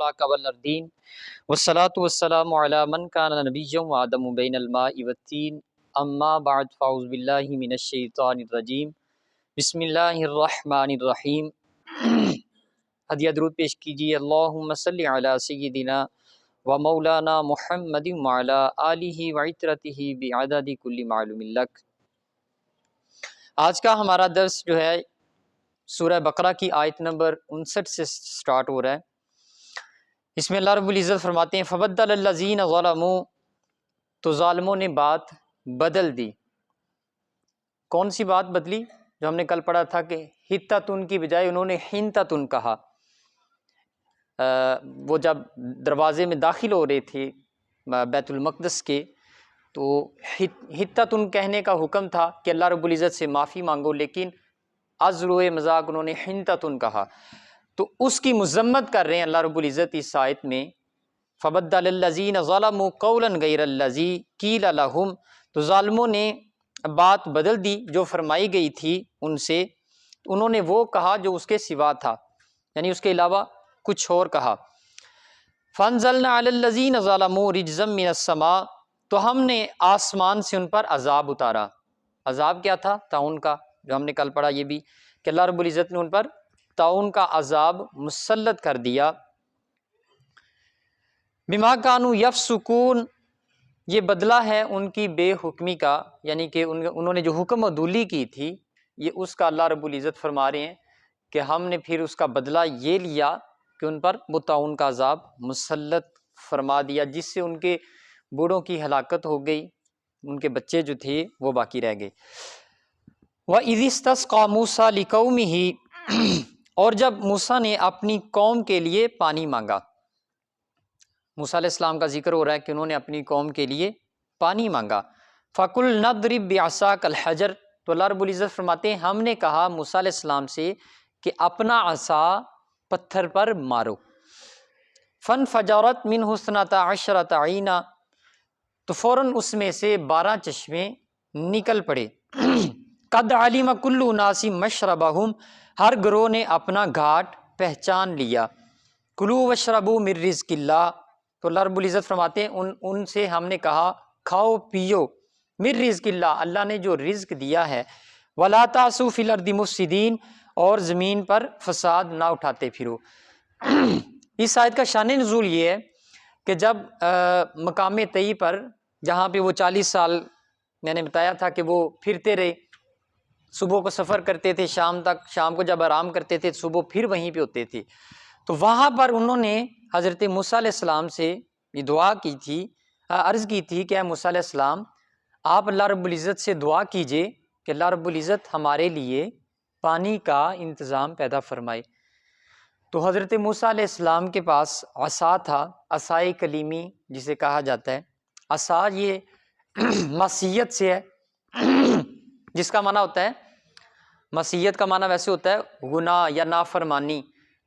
الافلاک والاردین والصلاة والسلام علی من کان نبیا وآدم بین الماء والطین اما بعد فاعوذ باللہ من الشیطان الرجیم بسم اللہ الرحمن الرحیم۔ ہدیہ درود پیش کیجیے اللہم صلی علی سیدنا و مولانا محمد وعلی آلہ وعطرتہ بعدد کل معلوم لک۔ آج کا ہمارا درس جو ہے سورہ بقرہ کی آیت نمبر 59 سے سٹارٹ ہو رہا ہے۔ اس میں اللہ رب العزت فرماتے ہیں فبدل الذین ظلموا، تو ظالموں نے بات بدل دی۔ کون سی بات بدلی؟ جو ہم نے کل پڑھا تھا کہ حتتن کی بجائے انہوں نے حنتتن کہا۔ وہ جب دروازے میں داخل ہو رہے تھے بیت المقدس کے، تو حتتن کہنے کا حکم تھا کہ اللہ رب العزت سے معافی مانگو، لیکن از روئے مذاق انہوں نے حنتتن کہا، تو اس کی مذمت کر رہے ہیں اللہ رب العزت اس آیت میں۔ فبدل الذین ظلموا قولا غیر الذی قیل لہم، تو ظالموں نے بات بدل دی جو فرمائی گئی تھی ان سے، انہوں نے وہ کہا جو اس کے سوا تھا، یعنی اس کے علاوہ کچھ اور کہا۔ فانزلنا علی الذین ظلموا رجزا من السماء، تو ہم نے آسمان سے ان پر عذاب اتارا۔ عذاب کیا تھا؟ طاعون کا، جو ہم نے کل پڑھا یہ بھی، کہ اللہ رب العزت نے ان پر طاعون کا عذاب مسلط کر دیا۔ بما کانوا یفسقون، یہ بدلہ ہے ان کی بے حکمی کا، یعنی کہ انہوں نے جو حکم عدولی کی تھی، یہ اس کا اللہ رب العزت فرما رہے ہیں کہ ہم نے پھر اس کا بدلہ یہ لیا کہ ان پر وہ طاعون کا عذاب مسلط فرما دیا، جس سے ان کے بوڑھوں کی ہلاکت ہو گئی، ان کے بچے جو تھے وہ باقی رہ گئے۔ وَإِذِ اسْتَسْقَىٰ مُوسَىٰ لِقَوْمِهِ، اور جب موسیٰ نے اپنی قوم کے لیے پانی مانگا۔ موسیٰ علیہ السلام کا ذکر ہو رہا ہے کہ انہوں نے اپنی قوم کے لیے پانی مانگا۔ فَقُلْنَا اضْرِب بِعَصَاكَ الْحَجَرَ، تو اللہ رب العزت فرماتے ہیں ہم نے کہا موسیٰ علیہ السلام سے کہ اپنا عصا پتھر پر مارو۔ فَانْفَجَرَتْ مِنْهُ اثْنَتَا عَشْرَةَ عَيْنًا، تو فوراً اس میں سے 12 چشمے نکل پڑے۔ قَدْ عَلِمَ كُلُّ أُنَاسٍ مَشْرَبَهُمْ، ہر گروہ نے اپنا گھاٹ پہچان لیا۔ کُلُوا وَاشْرَبُوا مِن رِزْقِ اللَّهِ، تو اللہ رب العزت فرماتے ہیں ان سے ہم نے کہا کھاؤ پیو من رزق اللہ، اللہ نے جو رزق دیا ہے۔ وَلَا تَعْثُوا فِي الْأَرْضِ مُفْسِدِينَ، اور زمین پر فساد نہ اٹھاتے پھرو۔ اس آیت کا شان نزول یہ ہے کہ جب مقام طی پر، جہاں پہ وہ 40 سال میں نے بتایا تھا کہ وہ پھرتے رہے، صبح کو سفر کرتے تھے شام تک، شام کو جب آرام کرتے تھے صبح پھر وہیں پہ ہوتے تھے، تو وہاں پر انہوں نے حضرت موسیٰ علیہ السلام سے یہ دعا کی تھی، عرض کی تھی کہ اے موسیٰ علیہ السلام آپ اللہ رب العزت سے دعا کیجئے کہ اللہ رب العزت ہمارے لیے پانی کا انتظام پیدا فرمائے۔ تو حضرت موسیٰ علیہ السلام کے پاس عصا تھا، عصائے کلیمی جسے کہا جاتا ہے۔ عصا یہ مسیت سے ہے، جس کا معنی ہوتا ہے، مسیت کا معنی ویسے ہوتا ہے گناہ یا نافرمانی،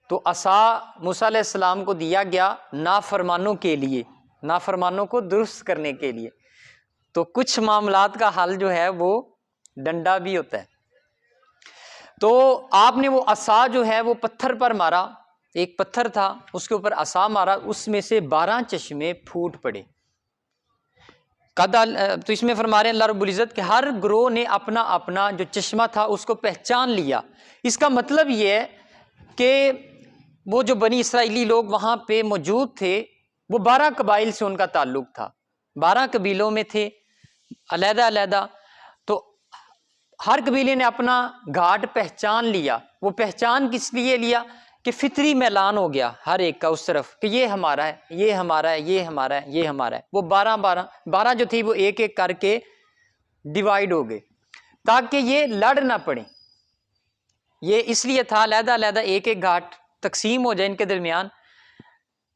تو عصا موسیٰ علیہ السلام کو دیا گیا نافرمانوں کے لیے، نافرمانوں کو درست کرنے کے لیے۔ تو کچھ معاملات کا حل جو ہے وہ ڈنڈا بھی ہوتا ہے۔ تو آپ نے وہ عصا جو ہے وہ پتھر پر مارا، ایک پتھر تھا اس کے اوپر عصا مارا، اس میں سے 12 چشمے پھوٹ پڑے۔ تو اس میں فرما رہے ہیں اللہ رب العزت کہ ہر گروہ نے اپنا اپنا جو چشمہ تھا اس کو پہچان لیا۔ اس کا مطلب یہ ہے کہ وہ جو بنی اسرائیلی لوگ وہاں پہ موجود تھے، وہ 12 قبائل سے ان کا تعلق تھا، 12 قبیلوں میں تھے علیحدہ علیحدہ، تو ہر قبیلے نے اپنا گھاٹ پہچان لیا۔ وہ پہچان کس لیے لیا کہ فطری میلان ہو گیا ہر ایک کا اس طرف کہ یہ ہمارا ہے، یہ ہمارا ہے، یہ ہمارا ہے، یہ ہمارا ہے۔ وہ 12 جو تھی وہ ایک ایک کر کے ڈیوائیڈ ہو گئے تاکہ یہ لڑ نہ پڑیں۔ یہ اس لیے تھا علیحدہ علیحدہ ایک ایک گھاٹ تقسیم ہو جائے ان کے درمیان،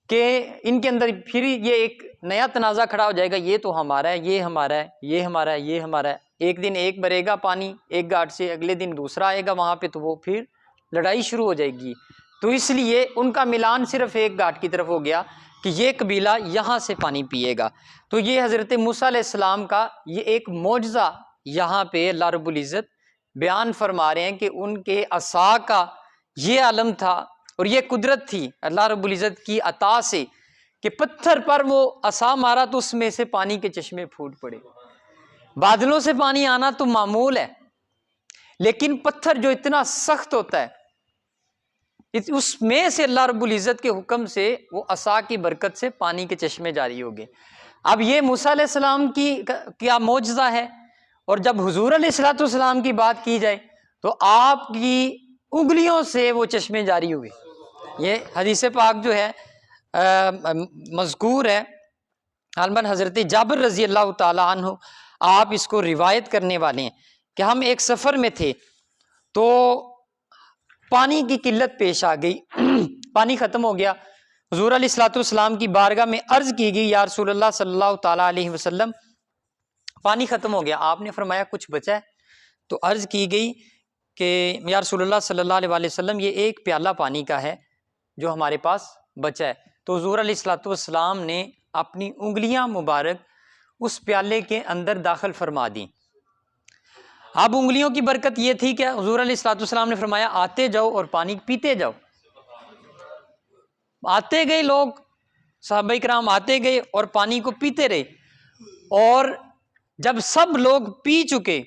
کہ ان کے اندر پھر یہ ایک نیا تنازع کھڑا ہو جائے گا، یہ تو ہمارا ہے، یہ ہمارا ہے، یہ ہمارا ہے، یہ ہمارا ہے۔ ایک دن ایک بھرے گا پانی ایک گھاٹ سے، اگلے دن دوسرا آئے گا وہاں پہ، تو وہ پھر لڑائی شروع ہو جائے گی۔ تو اس لیے ان کا ملان صرف ایک گھاٹ کی طرف ہو گیا کہ یہ قبیلہ یہاں سے پانی پیے گا۔ تو یہ حضرت موسیٰ علیہ السلام کا یہ ایک معجزہ یہاں پہ اللہ رب العزت بیان فرما رہے ہیں کہ ان کے عصا کا یہ علم تھا، اور یہ قدرت تھی اللہ رب العزت کی عطا سے کہ پتھر پر وہ عصا مارا تو اس میں سے پانی کے چشمے پھوٹ پڑے۔ بادلوں سے پانی آنا تو معمول ہے، لیکن پتھر جو اتنا سخت ہوتا ہے اس میں سے اللہ رب العزت کے حکم سے وہ عصا کی برکت سے پانی کے چشمے جاری ہو گئے۔ اب یہ موسیٰ علیہ السلام کی کیا معجزہ ہے، اور جب حضور علیہ السلام کی بات کی جائے تو آپ کی انگلیوں سے وہ چشمے جاری ہوئے۔ یہ حدیث پاک جو ہے مذکور ہے، غالباً حضرت جابر رضی اللہ تعالی عنہ آپ اس کو روایت کرنے والے ہیں کہ ہم ایک سفر میں تھے تو پانی کی قلت پیش آ گئی، پانی ختم ہو گیا۔ حضور علیہ السلام کی بارگاہ میں عرض کی گئی یا رسول اللہ صلی اللہ تعالی علیہ وسلم پانی ختم ہو گیا۔ آپ نے فرمایا کچھ بچا ہے؟ تو عرض کی گئی کہ یا رسول اللہ صلی اللہ علیہ وسلم یہ ایک پیالہ پانی کا ہے جو ہمارے پاس بچا ہے۔ تو حضور علیہ السلام نے اپنی انگلیاں مبارک اس پیالے کے اندر داخل فرما دیں۔ اب انگلیوں کی برکت یہ تھی کہ حضور علیہ السلام نے فرمایا آتے جاؤ اور پانی پیتے جاؤ۔ آتے گئے لوگ، صحابہ کرام آتے گئے اور پانی کو پیتے رہے، اور جب سب لوگ پی چکے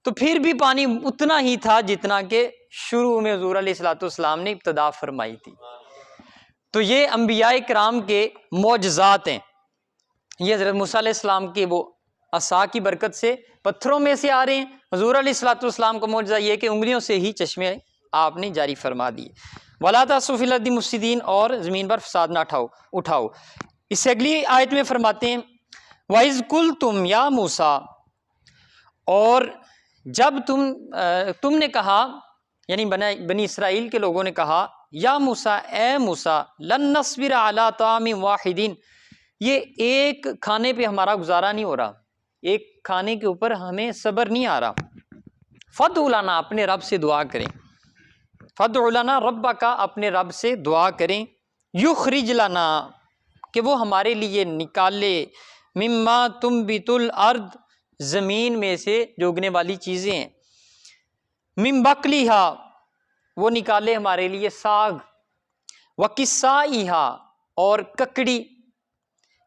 تو پھر بھی پانی اتنا ہی تھا جتنا کہ شروع میں حضور علیہ السلام نے ابتدا فرمائی تھی۔ تو یہ انبیاء کرام کے معجزات ہیں۔ یہ حضرت موسیٰ علیہ السلام کے وہ عصا کی برکت سے پتھروں میں سے آ رہے ہیں، حضور علیہ السلام کا معجزہ یہ کہ انگلیوں سے ہی چشمے آپ نے جاری فرما دیے۔ وَلَا تَعْثُوا فِي الْأَرْضِ مُفْسِدِينَ، اور زمین پر فساد نہ اٹھاؤ۔ اس سے اگلی آیت میں فرماتے ہیں وَإِذْ قُلْتُمْ يَا مُوسَىٰ، اور جب تم نے کہا، یعنی بنی اسرائیل کے لوگوں نے کہا یا موسیٰ، اے موسیٰ، لن نصبر علی طعام واحد، یہ ایک کھانے پہ ہمارا گزارا نہیں ہو رہا، ایک کھانے کے اوپر ہمیں صبر نہیں آ رہا۔ فادع لنا، اپنے رب سے دعا کریں، فادع لنا ربک، اپنے رب سے دعا کریں، یخرج لنا، کہ وہ ہمارے لیے نکالے، مما تنبت الارض، زمین میں سے جو اگنے والی چیزیں ہیں، من بقلیہا، وہ نکالے ہمارے لیے ساگ، وکسائیہا، اور ککڑی،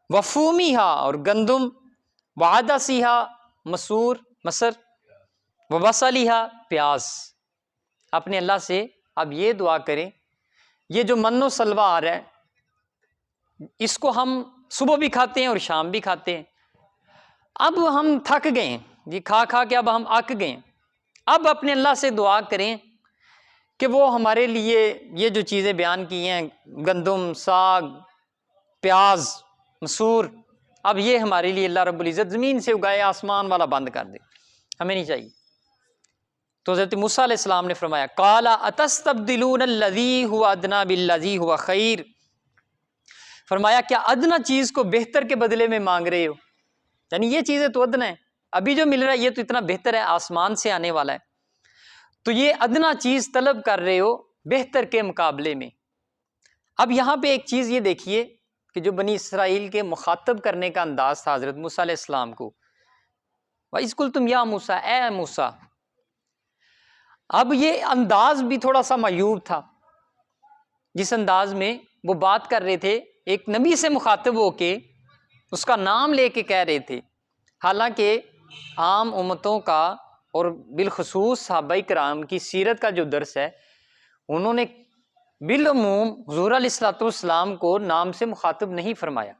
وفومیہا، اور گندم، وعدسیہا، مسور مسر، وبصلیہا، پیاز۔ اپنے اللہ سے اب یہ دعا کریں، یہ جو من و سلوہ آ رہا ہے اس کو ہم صبح بھی کھاتے ہیں اور شام بھی کھاتے ہیں، اب ہم تھک گئے ہیں جی، کھا کھا کے اب ہم اک گئے ہیں، اب اپنے اللہ سے دعا کریں کہ وہ ہمارے لیے یہ جو چیزیں بیان کی ہیں، گندم، ساگ، پیاز، مسور، اب یہ ہمارے لیے اللہ رب العزت زمین سے اگائے، آسمان والا بند کر دے، ہمیں نہیں چاہیے۔ تو حضرت موسیٰ علیہ السلام نے فرمایا قال اتستبدلون الذی هو ادنی بالذی هو خیر، فرمایا کیا ادنا چیز کو بہتر کے بدلے میں مانگ رہے ہو؟ یعنی یہ چیزیں تو ادنا ہے، ابھی جو مل رہا ہے یہ تو اتنا بہتر ہے، آسمان سے آنے والا ہے، تو یہ ادنا چیز طلب کر رہے ہو بہتر کے مقابلے میں۔ اب یہاں پہ ایک چیز یہ دیکھیے کہ جو بنی اسرائیل کے مخاطب کرنے کا انداز تھا حضرت موسیٰ علیہ السلام کو، وَإِذْ قُلْتُمْ يَا مُوسَىٰ، اے موسیٰ، اب یہ انداز بھی تھوڑا سا معیوب تھا، جس انداز میں وہ بات کر رہے تھے، ایک نبی سے مخاطب ہو کے اس کا نام لے کے کہہ رہے تھے، حالانکہ عام امتوں کا اور بالخصوص صحابہ کرام کی سیرت کا جو درس ہے، انہوں نے بالعموم حضور علیہ السلام کو نام سے مخاطب نہیں فرمایا۔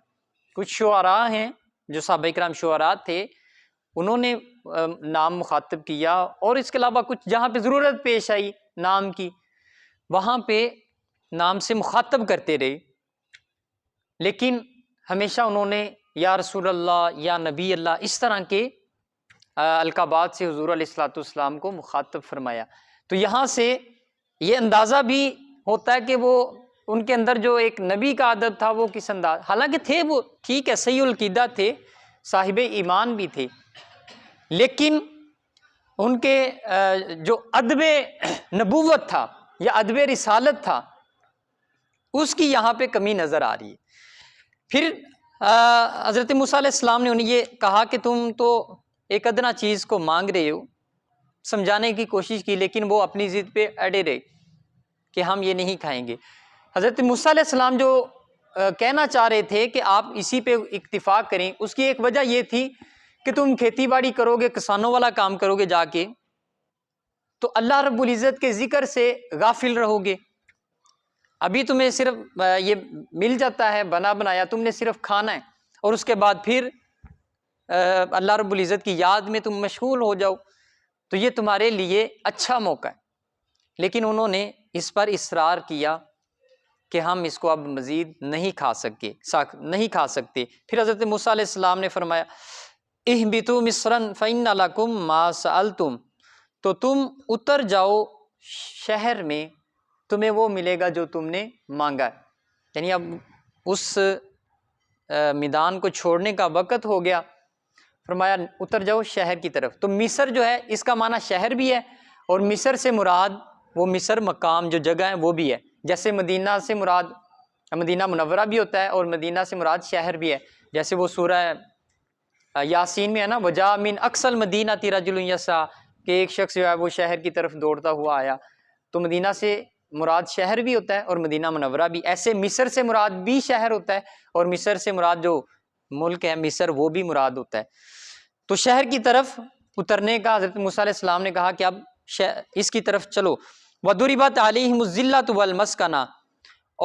کچھ شعراء ہیں جو صحابہ کرام شعراء تھے، انہوں نے نام مخاطب کیا، اور اس کے علاوہ کچھ جہاں پہ ضرورت پیش آئی نام کی وہاں پہ نام سے مخاطب کرتے رہے، لیکن ہمیشہ انہوں نے یا رسول اللہ یا نبی اللہ اس طرح کے القابات سے حضور علیہ السلام کو مخاطب فرمایا۔ تو یہاں سے یہ اندازہ بھی ہوتا ہے کہ وہ ان کے اندر جو ایک نبی کا ادب تھا وہ کس انداز، حالانکہ تھے وہ ٹھیک ہے، صحیح العقیدہ تھے، صاحب ایمان بھی تھے، لیکن ان کے جو ادب نبوت تھا یا ادب رسالت تھا اس کی یہاں پہ کمی نظر آ رہی ہے۔ پھر حضرت موسیٰ علیہ السلام نے انہیں یہ کہا کہ تم تو ایک ادنا چیز کو مانگ رہے ہو، سمجھانے کی کوشش کی، لیکن وہ اپنی ضد پہ اڑے رہے۔ کہ ہم یہ نہیں کھائیں گے۔ حضرت موسیٰ علیہ السلام جو کہنا چاہ رہے تھے کہ آپ اسی پہ اکتفا کریں، اس کی ایک وجہ یہ تھی کہ تم کھیتی باڑی کرو گے، کسانوں والا کام کرو گے جا کے، تو اللہ رب العزت کے ذکر سے غافل رہو گے۔ ابھی تمہیں صرف یہ مل جاتا ہے بنا بنایا، تم نے صرف کھانا ہے، اور اس کے بعد پھر اللہ رب العزت کی یاد میں تم مشغول ہو جاؤ، تو یہ تمہارے لیے اچھا موقع ہے۔ لیکن انہوں نے اس پر اصرار کیا کہ ہم اس کو اب مزید نہیں کھا سکتے۔ پھر حضرت موسیٰ علیہ السلام نے فرمایا اہبطوا مصرا فإن لکم ما سألتم، تو تم اتر جاؤ شہر میں، تمہیں وہ ملے گا جو تم نے مانگا ہے۔ یعنی اب اس میدان کو چھوڑنے کا وقت ہو گیا، فرمایا اتر جاؤ شہر کی طرف۔ تو مصر جو ہے اس کا معنی شہر بھی ہے، اور مصر سے مراد وہ مصر مقام جو جگہ ہے وہ بھی ہے، جیسے مدینہ سے مراد مدینہ منورہ بھی ہوتا ہے، اور مدینہ سے مراد شہر بھی ہے، جیسے وہ سورہ یاسین میں ہے نا، وجاء من اقصی المدینہ رجل یسعی، کہ ایک شخص جو ہے وہ شہر کی طرف دوڑتا ہوا آیا۔ تو مدینہ سے مراد شہر بھی ہوتا ہے اور مدینہ منورہ بھی، ایسے مصر سے مراد بھی شہر ہوتا ہے، اور مصر سے مراد جو ملک ہے مصر وہ بھی مراد ہوتا ہے۔ تو شہر کی طرف اترنے کا حضرت موسیٰ علیہ السلام نے کہا کہ اب اس کی طرف چلو۔ وَضُرِبَتْ عَلَيْهِمُ الذِّلَّةُ وَالْمَسْكَنَةُ،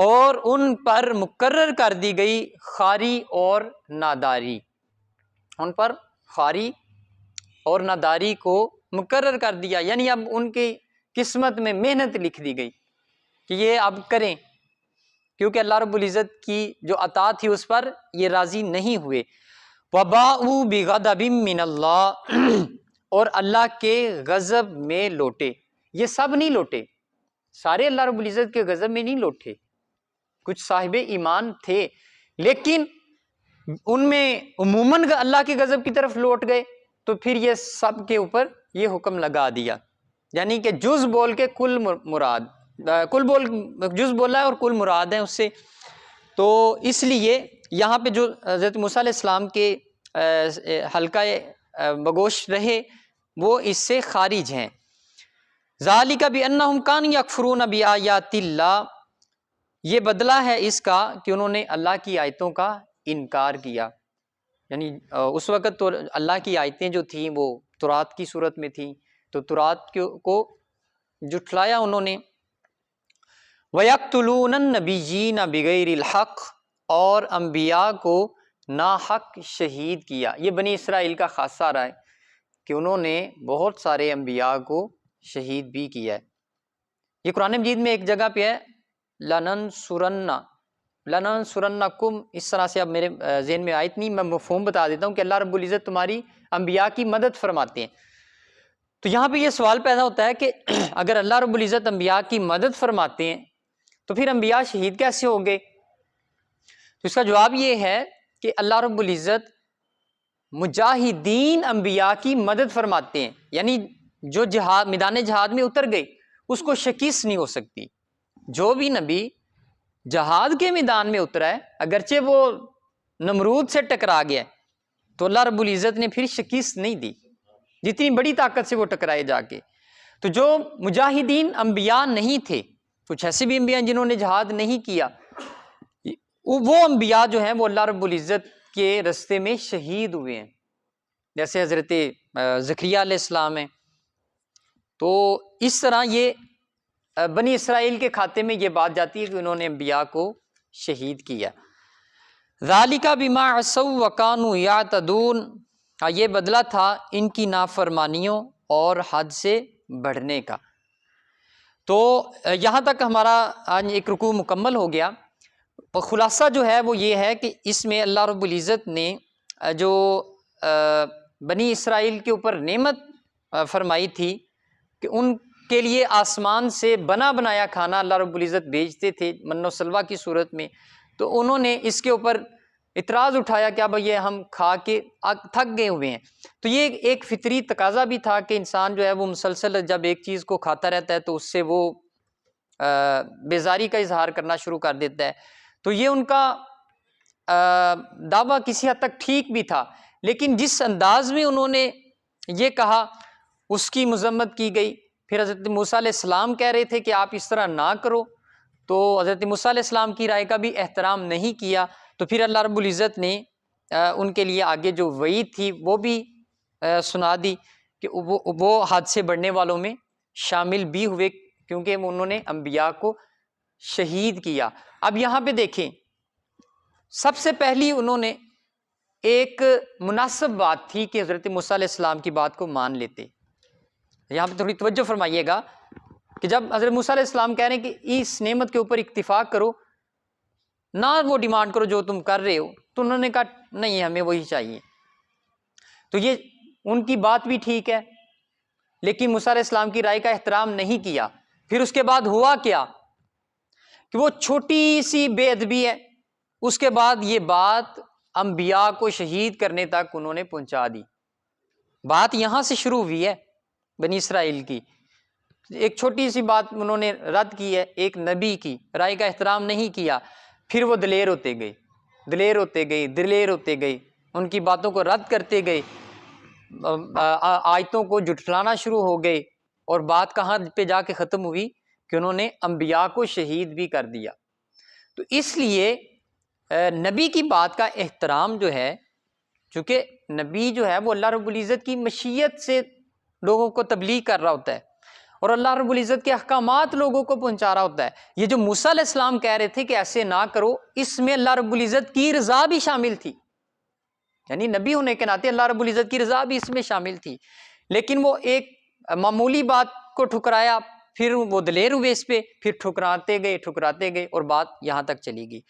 اور ان پر مقرر کر دی گئی خواری اور ناداری، ان پر خواری اور ناداری کو مقرر کر دیا، یعنی اب ان کی قسمت میں محنت لکھ دی گئی کہ یہ اب کریں، کیونکہ اللہ رب العزت کی جو عطا تھی اس پر یہ راضی نہیں ہوئے۔ وَبَاءُوا بِغَضَبٍ مِّنَ اللَّهِ، اور اللہ کے غضب میں لوٹے۔ یہ سب نہیں لوٹے، سارے اللہ رب العزت کے غضب میں نہیں لوٹے، کچھ صاحب ایمان تھے، لیکن ان میں عموماً اللہ کے غضب کی طرف لوٹ گئے، تو پھر یہ سب کے اوپر یہ حکم لگا دیا، یعنی کہ جز بول کے کل مراد، جز بولا ہے اور کل مراد ہے اس سے۔ تو اس لیے یہاں پہ جو حضرت موسیٰ علیہ السلام کے حلقہ بگوش رہے وہ اس سے خارج ہیں۔ ذالک بانہم کانوا یکفرون بآیات اللہ، یہ بدلہ ہے اس کا کہ انہوں نے اللہ کی آیتوں کا انکار کیا، یعنی اس وقت تو اللہ کی آیتیں جو تھیں وہ تورات کی صورت میں تھیں، تو تورات کو جھٹلایا انہوں نے۔ وَيَقْتُلُونَ النَّبِيِّينَ بِغَيْرِ الْحَقِّ، اور انبیاء کو ناحق شہید کیا۔ یہ بنی اسرائیل کا خاصہ رہا ہے کہ انہوں نے بہت سارے انبیاء کو شہید بھی کیا ہے۔ یہ قرآن مجید میں ایک جگہ پہ ہے لَنَنْصُرَنَّكُمْ، اس طرح سے اب میرے ذہن میں آیت نہیں، میں مفہوم بتا دیتا ہوں کہ اللہ رب العزت تمہاری انبیاء کی مدد فرماتے ہیں۔ تو یہاں پہ یہ سوال پیدا ہوتا ہے کہ اگر اللہ رب العزت انبیاء کی مدد فرماتے ہیں تو پھر انبیاء شہید کیسے ہوں گے؟ تو اس کا جواب یہ ہے کہ اللہ رب العزت مجاہدین انبیاء کی مدد فرماتے ہیں، یعنی جو میدان جہاد میں اتر گئے اس کو شکست نہیں ہو سکتی۔ جو بھی نبی جہاد کے میدان میں اترا ہے، اگرچہ وہ نمرود سے ٹکرا گیا ہے، تو اللہ رب العزت نے پھر شکست نہیں دی، جتنی بڑی طاقت سے وہ ٹکرائے جا کے۔ تو جو مجاہدین انبیاء نہیں تھے، کچھ ایسے بھی انبیاء جنہوں نے جہاد نہیں کیا، وہ انبیاء جو ہیں وہ اللہ رب العزت کے رستے میں شہید ہوئے ہیں، جیسے حضرت زکریا علیہ السلام ہیں۔ تو اس طرح یہ بنی اسرائیل کے کھاتے میں یہ بات جاتی ہے کہ انہوں نے انبیاء کو شہید کیا۔ ذالک بما عصوا وکانوا یعتدون، یہ بدلہ تھا ان کی نافرمانیوں اور حد سے بڑھنے کا۔ تو یہاں تک ہمارا آج ایک رکوع مکمل ہو گیا۔ خلاصہ جو ہے وہ یہ ہے کہ اس میں اللہ رب العزت نے جو بنی اسرائیل کے اوپر نعمت فرمائی تھی کہ ان کے لیے آسمان سے بنا بنایا کھانا اللہ رب العزت بھیجتے تھے من و سلویٰ کی صورت میں، تو انہوں نے اس کے اوپر اعتراض اٹھایا کہ اب یہ ہم کھا کے تھک گئے ہوئے ہیں۔ تو یہ ایک فطری تقاضا بھی تھا کہ انسان جو ہے وہ مسلسل جب ایک چیز کو کھاتا رہتا ہے تو اس سے وہ بیزاری کا اظہار کرنا شروع کر دیتا ہے۔ تو یہ ان کا دعویٰ کسی حد تک ٹھیک بھی تھا، لیکن جس انداز میں انہوں نے یہ کہا اس کی مذمت کی گئی پھر حضرت موسیٰ علیہ السلام کہہ رہے تھے کہ آپ اس طرح نہ کرو، تو حضرت موسیٰ علیہ السلام کی رائے کا بھی احترام نہیں کیا، تو پھر اللہ رب العزت نے ان کے لیے آگے جو وعید تھی وہ بھی سنا دی کہ وہ حد سے بڑھنے والوں میں شامل بھی ہوئے، کیونکہ انہوں نے انبیاء کو شہید کیا۔ اب یہاں پہ دیکھیں، سب سے پہلی انہوں نے ایک مناسب بات تھی کہ حضرت موسیٰ علیہ السلام کی بات کو مان لیتے۔ یہاں پہ تھوڑی توجہ فرمائیے گا کہ جب حضرت موسیٰ علیہ السلام کہہ رہے ہیں کہ اس نعمت کے اوپر اکتفا کرو، نہ وہ ڈیمانڈ کرو جو تم کر رہے ہو، تو انہوں نے کہا نہیں ہمیں وہی چاہیے۔ تو یہ ان کی بات بھی ٹھیک ہے، لیکن موسیٰ علیہ السلام کی رائے کا احترام نہیں کیا۔ پھر اس کے بعد ہوا کیا کہ وہ چھوٹی سی بے ادبی ہے، اس کے بعد یہ بات انبیاء کو شہید کرنے تک انہوں نے پہنچا دی۔ بات یہاں سے شروع ہوئی ہے بنی اسرائیل کی، ایک چھوٹی سی بات انہوں نے رد کی ہے، ایک نبی کی رائے کا احترام نہیں کیا، پھر وہ دلیر ہوتے گئے، دلیر ہوتے گئے، دلیر ہوتے گئے، ان کی باتوں کو رد کرتے گئے، آیتوں کو جھٹلانا شروع ہو گئے، اور بات کہاں پہ جا کے ختم ہوئی کہ انہوں نے انبیاء کو شہید بھی کر دیا۔ تو اس لیے نبی کی بات کا احترام جو ہے، چونکہ نبی جو ہے وہ اللہ رب العزت کی مشیت سے لوگوں کو تبلیغ کر رہا ہوتا ہے، اور اللہ رب العزت کے احکامات لوگوں کو پہنچا رہا ہوتا ہے۔ یہ جو موسیٰ علیہ السلام کہہ رہے تھے کہ ایسے نہ کرو، اس میں اللہ رب العزت کی رضا بھی شامل تھی، یعنی نبی ہونے کے ناطے اللہ رب العزت کی رضا بھی اس میں شامل تھی، لیکن وہ ایک معمولی بات کو ٹھکرایا، پھر وہ دلیر ہوئے اس پہ، پھر ٹھکراتے گئے اور بات یہاں تک چلی گئی۔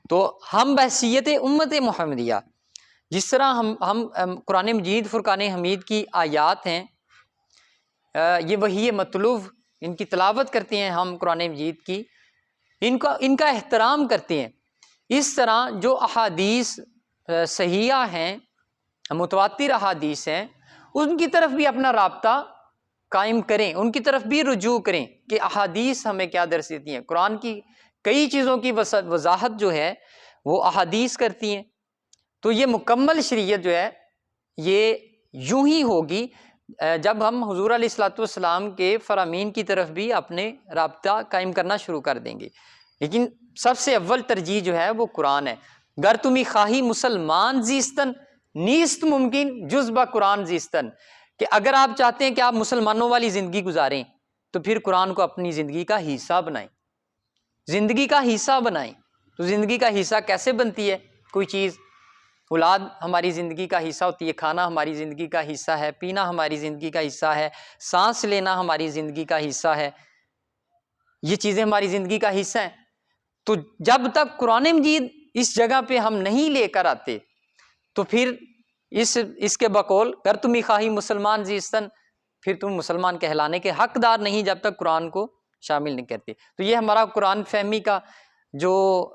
تو ہم بحیثیت امت محمدیہ جس طرح ہم قرآن مجید فرقان حمید کی آیات ہیں، یہ وحی مطلوب ان کی تلاوت کرتے ہیں ہم قرآن مجید کی، ان کا احترام کرتے ہیں۔ اس طرح جو احادیث صحیحہ ہیں، متواتر احادیث ہیں، ان کی طرف بھی اپنا رابطہ قائم کریں، ان کی طرف بھی رجوع کریں کہ احادیث ہمیں کیا درس دیتی ہیں۔ قرآن کی کئی چیزوں کی وضاحت جو ہے وہ احادیث کرتی ہیں۔ تو یہ مکمل شریعت جو ہے یہ یوں ہی ہوگی جب ہم حضور علیہ الصلوۃ والسلام کے فرامین کی طرف بھی اپنے رابطہ قائم کرنا شروع کر دیں گے۔ لیکن سب سے اول ترجیح جو ہے وہ قرآن ہے۔ گر تمی خواہی مسلمان زیستن، نیست ممکن جز با قرآن زیستن، کہ اگر آپ چاہتے ہیں کہ آپ مسلمانوں والی زندگی گزاریں تو پھر قرآن کو اپنی زندگی کا حصہ بنائیں، زندگی کا حصہ بنائیں۔ تو زندگی کا حصہ کیسے بنتی ہے کوئی چیز؟ اولاد ہماری زندگی کا حصہ ہوتی ہے، کھانا ہماری زندگی کا حصہ ہے، پینا ہماری زندگی کا حصہ ہے، سانس لینا ہماری زندگی کا حصہ ہے، یہ چیزیں ہماری زندگی کا حصہ ہیں۔ تو جب تک قرآن مجید اس جگہ پہ ہم نہیں لے کر آتے تو پھر اس کے بقول گر تمی خواہی مسلمان زیستن، پھر تم مسلمان کہلانے کے حقدار نہیں جب تک قرآن کو شامل نہیں کرتے۔ تو یہ ہمارا قرآن فہمی کا جو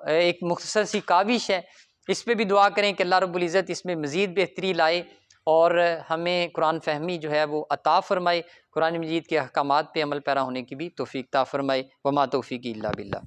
ایک مختصر سی کاوش ہے، اس پہ بھی دعا کریں کہ اللہ رب العزت اس میں مزید بہتری لائے اور ہمیں قرآن فہمی جو ہے وہ عطا فرمائے، قرآن مجید کے احکامات پہ عمل پیرا ہونے کی بھی توفیق عطا فرمائے۔ وما توفیقی الا باللہ۔